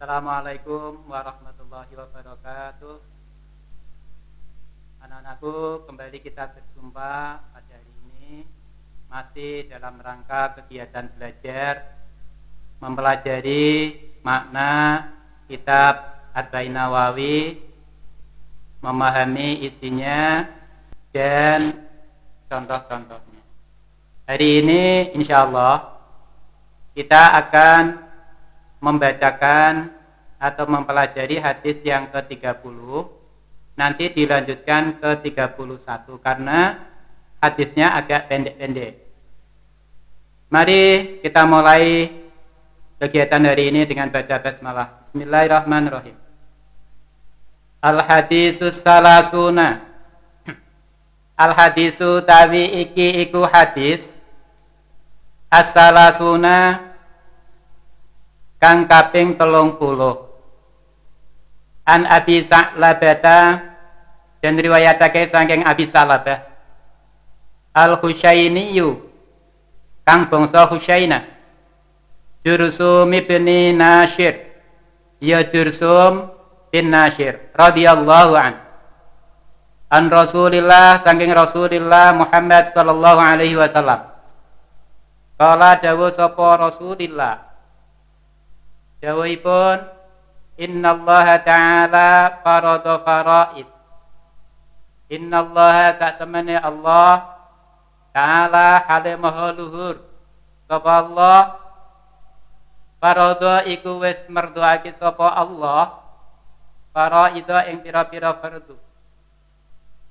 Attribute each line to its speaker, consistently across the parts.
Speaker 1: Assalamualaikum warahmatullahi wabarakatuh. Anak-anakku, kembali kita berjumpa pada hari ini masih dalam rangka kegiatan belajar mempelajari makna kitab Arba'in Nawawi, memahami isinya dan contoh-contohnya. Hari ini insya Allah kita akan membacakan atau mempelajari hadis yang ke-30, nanti dilanjutkan ke-31 karena hadisnya agak pendek-pendek. Mari kita mulai kegiatan hari ini dengan baca basmalah. Bismillahirrahmanirrahim. Al-hadisus salasuna. Al-hadisu tawi iki iku hadis as-salasuna kang kaping 30. An Abi Sa'labata, dan riwayatake saking Abi Sa'labah Al-Husyainiyu kang bangsa Husyainah, Jursum ibni Nashir, ya Jursum bin Nashir radhiyallahu an Rasulillah, saking Rasulillah Muhammad sallallahu alaihi wasallam. Kala dawuh sapa Rasulillah, dawuhipun, innallaha ta'ala farada faraid. Innallaha satemene Allah ta'ala hale maha luhur sapa Allah, farada iku wis merduake sapa Allah faraida ing pira-pira fardu.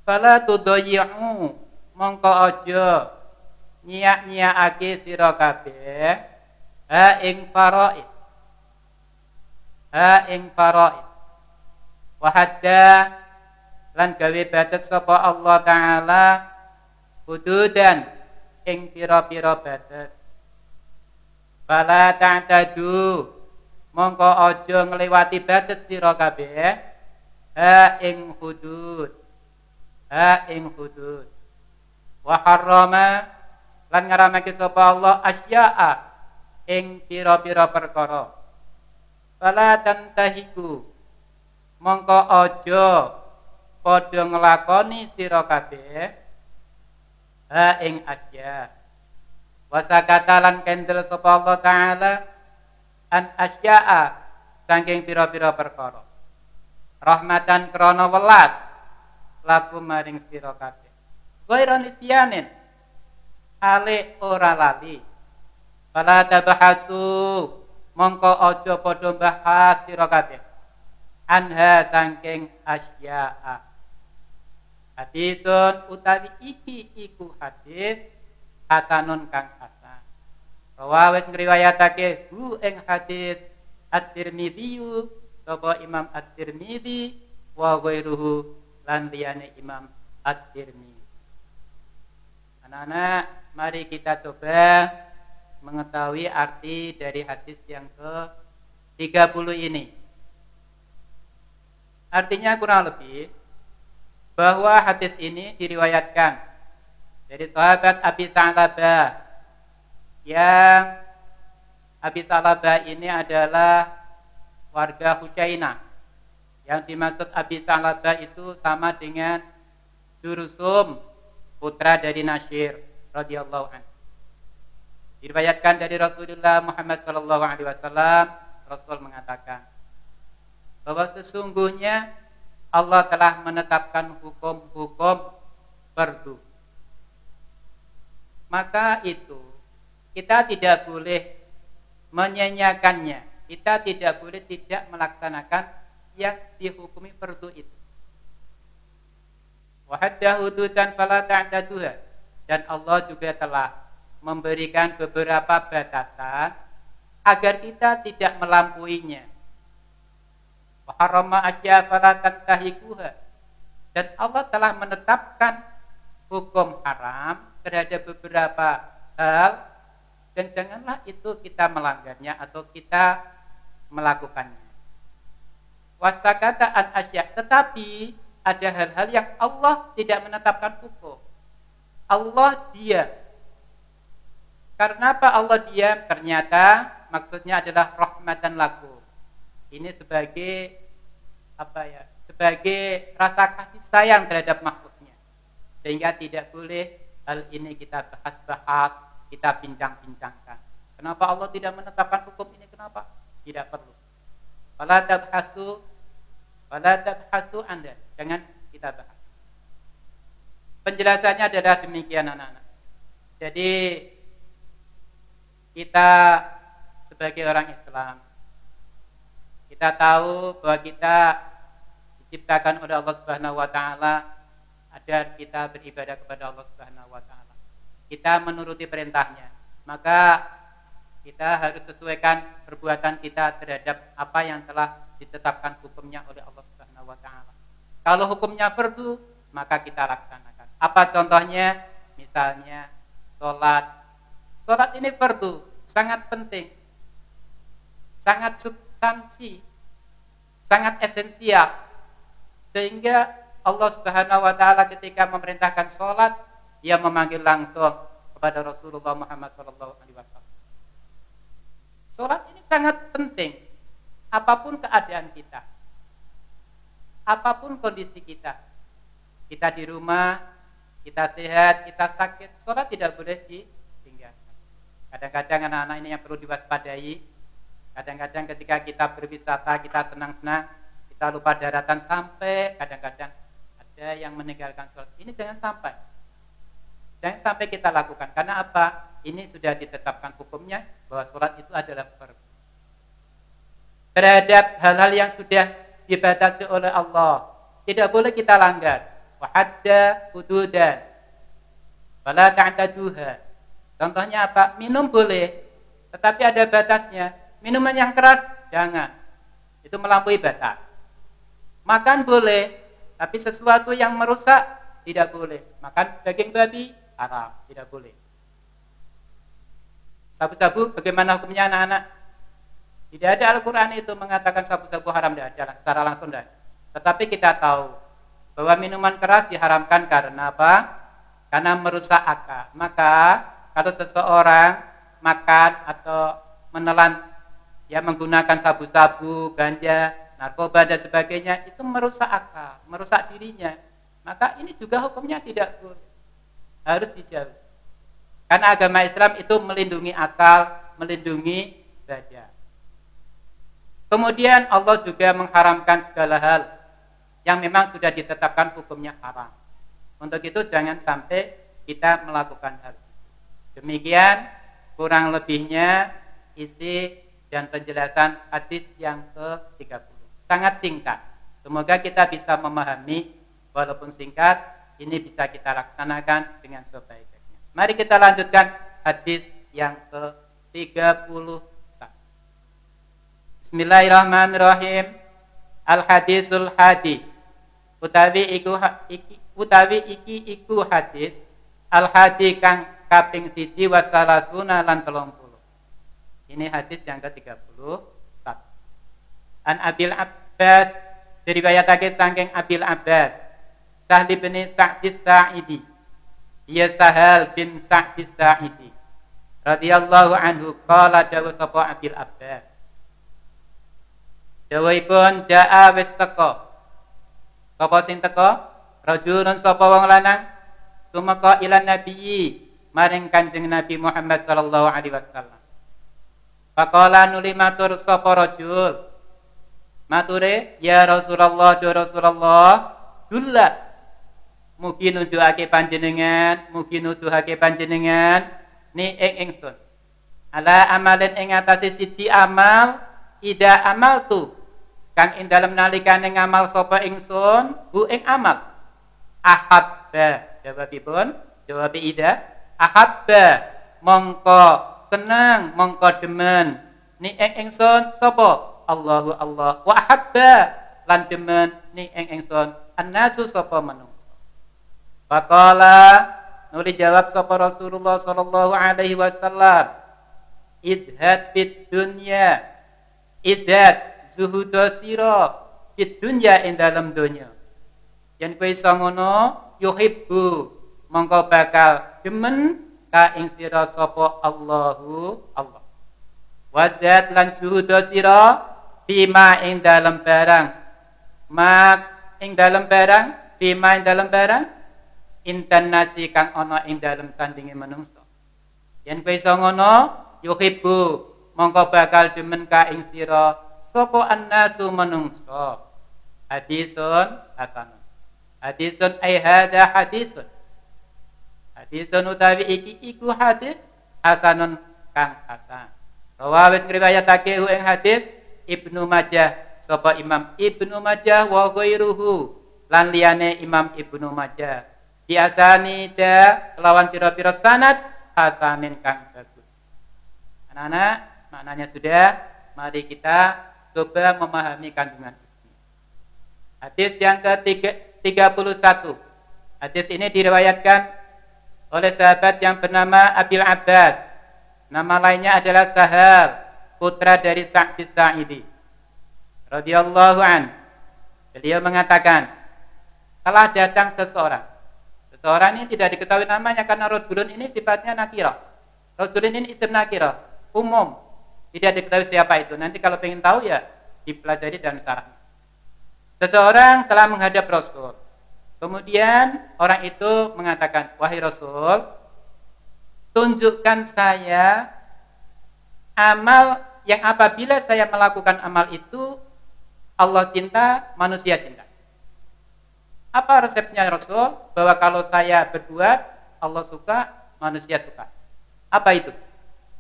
Speaker 1: Fala tudayyi'u, mongko aja nyiak-nyiakake sira kabeh ing faraid. Ing faraid. Wa hadda lan gawe batas sapa Allah taala hududan ing pira-pira batas. Fala ta'tadu, mongko aja ngliwati batas sira kabeh ing hudud. Ing hudud. Wa harrama lan ngaramake sapa Allah asya'a ing pira-pira perkara. Fala tantahiku, mongko aja padha nglakoni sira kabeh ing asya. Wasakata lan kendel sapa Allah taala an asya'a saking pira-pira perkara. Rahmatan krana welas laku maring sira kabeh. Ghairan isyanin, ale ora lali. Fala tabahasu, mongko aja padha bahas sira kabeh anha saking asya'a. Hadisun utawi iki iku hadis hasanun kang hasan. Rawa wis ngriwayatake hu ing hadis At-Tirmidzi, sapa Imam At-Tirmidzi wa ghairuhu lan liyane Imam At-Tirmidzi. Anak-anak, mari kita coba mengetahui arti dari hadis yang ke-30 ini. Artinya kurang lebih bahwa hadis ini diriwayatkan dari sahabat Abi Sa'labah, yang Abi Sa'labah ini adalah warga Husyainah. Yang dimaksud Abi Sa'labah itu sama dengan Jursum, putra dari Nashir radhiyallahu anhu. Diriwayatkan dari Rasulullah Muhammad sallallahu alaihi wasallam, Rasul mengatakan bahwa sesungguhnya Allah telah menetapkan hukum-hukum fardu. Maka itu kita tidak boleh menyanyiakannya. Kita tidak boleh tidak melaksanakan yang dihukumi fardu itu. Wa hadda hududan fala ta'taduha, dan Allah juga telah memberikan beberapa batasan agar kita tidak melampauinya. Wa harrama asya fala tantahikuha, dan Allah telah menetapkan hukum haram terhadap beberapa hal, dan janganlah itu kita melanggarnya atau kita melakukannya. Wasakata an asya, tetapi ada hal-hal yang Allah tidak menetapkan hukum. Allah diam. Karena apa Allah diam? Ternyata maksudnya adalah rahmatan lakum. ini sebagai apa ya? Sebagai rasa kasih sayang terhadap makhluknya. Sehingga tidak boleh hal ini kita bahas-bahas, kita bincang-bincangkan. Kenapa Allah tidak menetapkan hukum ini? Kenapa? Tidak perlu. Fala tabhasu Anda. Jangan kita bahas. Penjelasannya adalah demikian anak-anak. Jadi kita sebagai orang Islam, kita tahu bahwa kita diciptakan oleh Allah Subhanahu wa taala agar kita beribadah kepada Allah Subhanahu wa taala. Kita menuruti perintahnya. Maka kita harus sesuaikan perbuatan kita terhadap apa yang telah ditetapkan hukumnya oleh Allah Subhanahu wa taala. Kalau hukumnya fardu, maka kita laksanakan. Apa contohnya? Misalnya salat. Salat ini fardu, sangat penting. Sangat substansi, sangat esensial. Sehingga Allah Subhanahu wa taala ketika memerintahkan salat, Dia memanggil langsung kepada Rasulullah Muhammad sallallahu alaihi wasallam. Salat ini sangat penting. Apapun keadaan kita, apapun kondisi kita, kita di rumah, kita sehat, kita sakit, salat tidak boleh ditinggalkan. Kadang-kadang anak-anak ini yang perlu diwaspadai. Kadang-kadang ketika kita berwisata, kita senang-senang, kita lupa daratan sampai kadang-kadang ada yang meninggalkan salat. Ini jangan sampai kita lakukan. Karena apa? Ini sudah ditetapkan hukumnya bahwa salat itu adalah fardu. Terhadap hal-hal yang sudah dibatasi oleh Allah, tidak boleh kita langgar. Wa hadda hududan wala ta'taduha. Contohnya apa? Minum boleh, tetapi ada batasnya. Minuman yang keras jangan. Itu melampaui batas. Makan boleh, tapi sesuatu yang merusak tidak boleh. Makan daging babi haram, tidak boleh. Sabu-sabu bagaimana hukumnya anak-anak? Tidak ada Al-Quran itu mengatakan sabu-sabu haram, tidak ada secara langsung tidak. Tetapi kita tahu bahwa minuman keras diharamkan karena apa? Karena merusak akal. Maka kalau seseorang makan atau menelan, ya menggunakan sabu-sabu, ganja, narkoba dan sebagainya, itu merusak akal, merusak dirinya. Maka ini juga hukumnya tidak boleh, harus dijauhi. Karena agama Islam itu melindungi akal, melindungi badan. Kemudian Allah juga mengharamkan segala hal yang memang sudah ditetapkan hukumnya haram. Untuk itu jangan sampai kita melakukan hal itu. Demikian kurang lebihnya isi dan penjelasan hadis yang ke-30. Sangat singkat. Semoga kita bisa memahami, walaupun singkat, ini bisa kita laksanakan dengan sebaik-baiknya. Mari kita lanjutkan hadis yang ke-31. Bismillahirrahmanirrahim. Al-hadisul hadi. Utawi iki iku hadis al-hadi kang kaping 1 wasalasuna lan 30. Ini hadis yang ke-31. An Abil Abbas, diriwayatake saking Abil Abbas, Sahli bin Sa'dis Sa'idi. Ia Sahal bin Sa'dis Sa'idi radhiyallahu anhu qala dawu sapa Abil Abbas. Dawuhipun jaa wis teka. Sapa sing teka? Rajulun sapa wong lanang tumeka ila nabiyyi maring Kanjeng Nabi Muhammad sallallahu alaihi wasallam. Faqala nuli matur sapa rajul. Mature, ya Rasulullah, do Rasulullah, dullah. Mugi nunjukake panjenengan, mugi nuduhake panjenengan ni ing ingsun. Ala amalin ing atase siji amal, ida amal tu. Kang ing dalem nalikane ngamal sapa ingsun, hu ing amal. Ahabba, jawab ida. Ahabba, mongko seneng, mongko demen. Ni ing ingsun sapa? Allahu Allah. Wa ahabba, lan demen ni ing ingsun annasu sapa manungsa. Faqala, nuli jawab sapa Rasulullah sallallahu alaihi wasallam, izhad bid dunya. Izhad zuhudo sira bid dunya ing dalem donya. Yen kowe iso ngono, yuhibbu, mongko bakal demen ka ing sira sapa Allahu Allah. Wazat lan zuhudo sira Fima ing dalam barang. Ma ing dalam barang. Fima ing dalam barang. Intan nasi kang ono ing dalam sandingi menungso. Yen kowe iso ngono, yuhibbu mongko bakal demen ka ing sira sapa annasu menungso. Hadisun hasanun. Hadisun ai hada hadisun. Hadisun utawi iki iku hadis hasanun kang hasan. Rawa wis ngriwayatake ing hadis Ibnu Majah sapa Imam Ibnu Majah wa ghairuhu lan liyane Imam Ibnu Majah. Biasani da lawan pira-pira sanad hasanin kang bagus. Anak-anak, maknanya sudah, mari kita coba memahami kandungan ini. Hadis yang ke-31. Hadis ini diriwayatkan oleh sahabat yang bernama Abil Abbas. Nama lainnya adalah Sahal, putra dari Sa'd Sa'idi radhiyallahu an. Beliau mengatakan, telah datang seseorang. Seseorang ini tidak diketahui namanya karena rajulun ini sifatnya nakirah. Rajulun ini isim nakirah, umum. Tidak diketahui siapa itu. Nanti kalau pengen tahu ya dipelajari dalam syarah. Seseorang telah menghadap Rasul. Kemudian orang itu mengatakan, wahai Rasul, tunjukkan saya amal yang apabila saya melakukan amal itu Allah cinta, manusia cinta. Apa resepnya Rasul? Bahwa kalau saya berbuat Allah suka, manusia suka. Apa itu?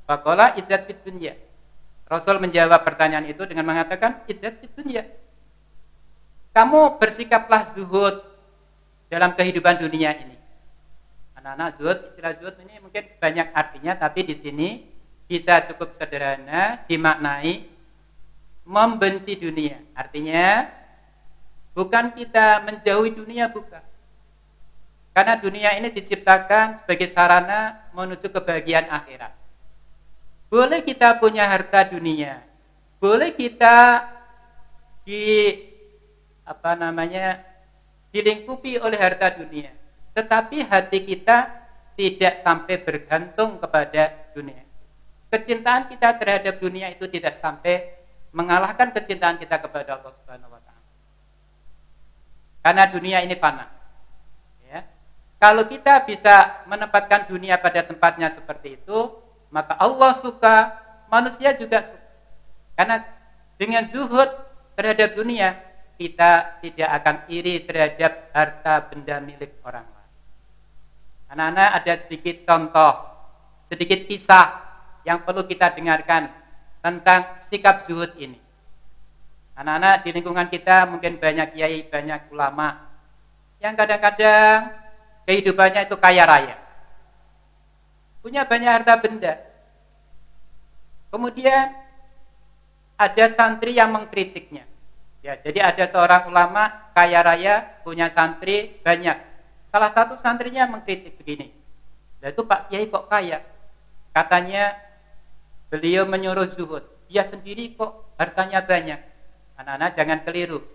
Speaker 1: Faqala izzat fid dunya. Rasul menjawab pertanyaan itu dengan mengatakan izzat fid dunya. Kamu bersikaplah zuhud dalam kehidupan dunia ini. Anak-anak, zuhud, istilah zuhud ini mungkin banyak artinya, tapi di sini bisa cukup sederhana dimaknai membenci dunia. Artinya bukan kita menjauhi dunia, bukan. Karena dunia ini diciptakan sebagai sarana menuju kebahagiaan akhirat. Boleh kita punya harta dunia, boleh kita dilingkupi oleh harta dunia, tetapi hati kita tidak sampai bergantung kepada dunia. Kecintaan kita terhadap dunia itu tidak sampai mengalahkan kecintaan kita kepada Allah Subhanahu wa taala. Karena dunia ini fana. Ya. Kalau kita bisa menempatkan dunia pada tempatnya seperti itu, maka Allah suka, manusia juga suka. Karena dengan zuhud terhadap dunia, kita tidak akan iri terhadap harta benda milik orang lain. Anak-anak, ada sedikit contoh, sedikit kisah yang perlu kita dengarkan tentang sikap zuhud ini. Anak-anak, di lingkungan kita mungkin banyak kiai, banyak ulama yang kadang-kadang kehidupannya itu kaya raya, punya banyak harta benda. Kemudian ada santri yang mengkritiknya. Ya, jadi ada seorang ulama kaya raya, punya santri banyak. Salah satu santrinya mengkritik begini. Itu Pak Kiai kok kaya? Katanya beliau menyuruh zuhud. Dia sendiri kok hartanya banyak. Anak-anak jangan keliru.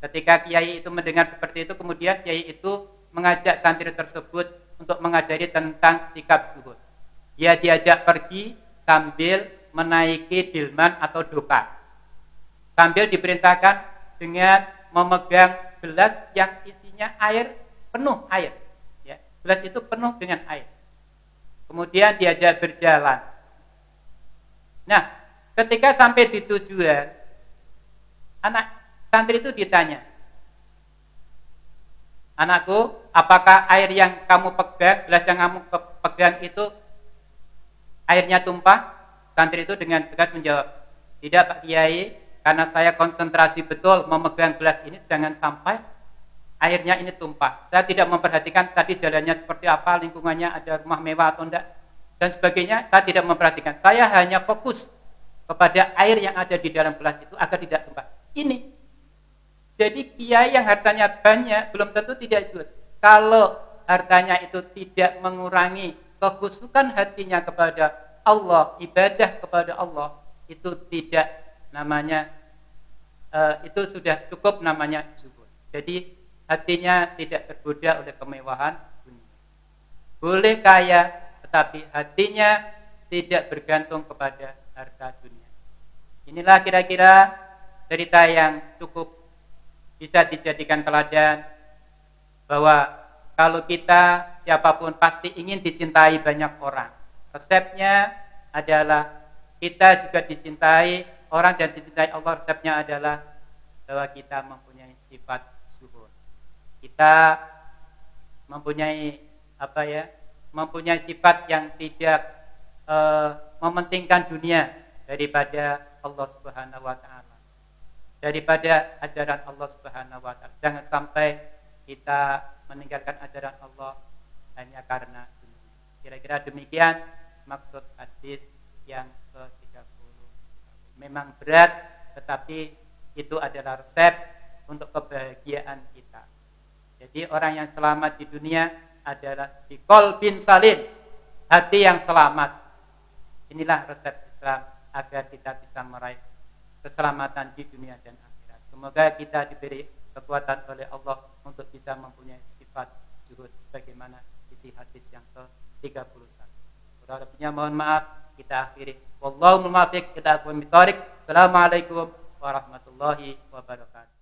Speaker 1: Ketika Kiai itu mendengar seperti itu, kemudian Kiai itu mengajak santri tersebut untuk mengajari tentang sikap zuhud. Dia diajak pergi sambil menaiki dilman atau doka. Sambil diperintahkan dengan memegang gelas yang isinya air, penuh air. Ya, gelas itu penuh dengan air. Kemudian diajak berjalan. Nah, ketika sampai di tujuan, anak santri itu ditanya, anakku, apakah air yang kamu pegang, gelas yang kamu pegang itu airnya tumpah? Santri itu dengan tegas menjawab, tidak Pak Kiai, karena saya konsentrasi betul memegang gelas ini, jangan sampai airnya ini tumpah. Saya tidak memperhatikan tadi jalannya seperti apa, lingkungannya ada rumah mewah atau enggak, dan sebagainya. Saya tidak memperhatikan. Saya hanya fokus kepada air yang ada di dalam gelas itu agar tidak tumpah. Ini. Jadi kiai yang hartanya banyak belum tentu tidak zuhud. Kalau hartanya itu tidak mengurangi kekhusukan hatinya kepada Allah, ibadah kepada Allah, itu tidak namanya, itu sudah cukup namanya zuhud. Jadi hatinya tidak tergoda oleh kemewahan dunia. Boleh kaya, tetapi hatinya tidak bergantung kepada harta dunia. Inilah kira-kira cerita yang cukup bisa dijadikan teladan bahwa kalau kita siapapun pasti ingin dicintai banyak orang. Resepnya adalah kita juga dicintai orang dan dicintai Allah. Resepnya adalah bahwa kita mempunyai sifat zuhud. Kita mempunyai mempunyai sifat yang tidak mementingkan dunia daripada Allah Subhanahu wa taala. Daripada ajaran Allah Subhanahu wa taala. Jangan sampai kita meninggalkan ajaran Allah hanya karena dunia. Kira-kira demikian maksud hadis yang ke-30. Memang berat, tetapi itu adalah resep untuk kebahagiaan kita. Jadi orang yang selamat di dunia adalah biqalbin salim, hati yang selamat. Inilah resep Islam agar kita bisa meraih keselamatan di dunia dan akhirat. Semoga kita diberi kekuatan oleh Allah untuk bisa mempunyai sifat zuhud sebagaimana isi hadis yang ke-31. Kurang lebihnya mohon maaf, kita akhiri. Wallahu muwaffiq ila aqwamit thoriq. Assalamualaikum warahmatullahi wabarakatuh.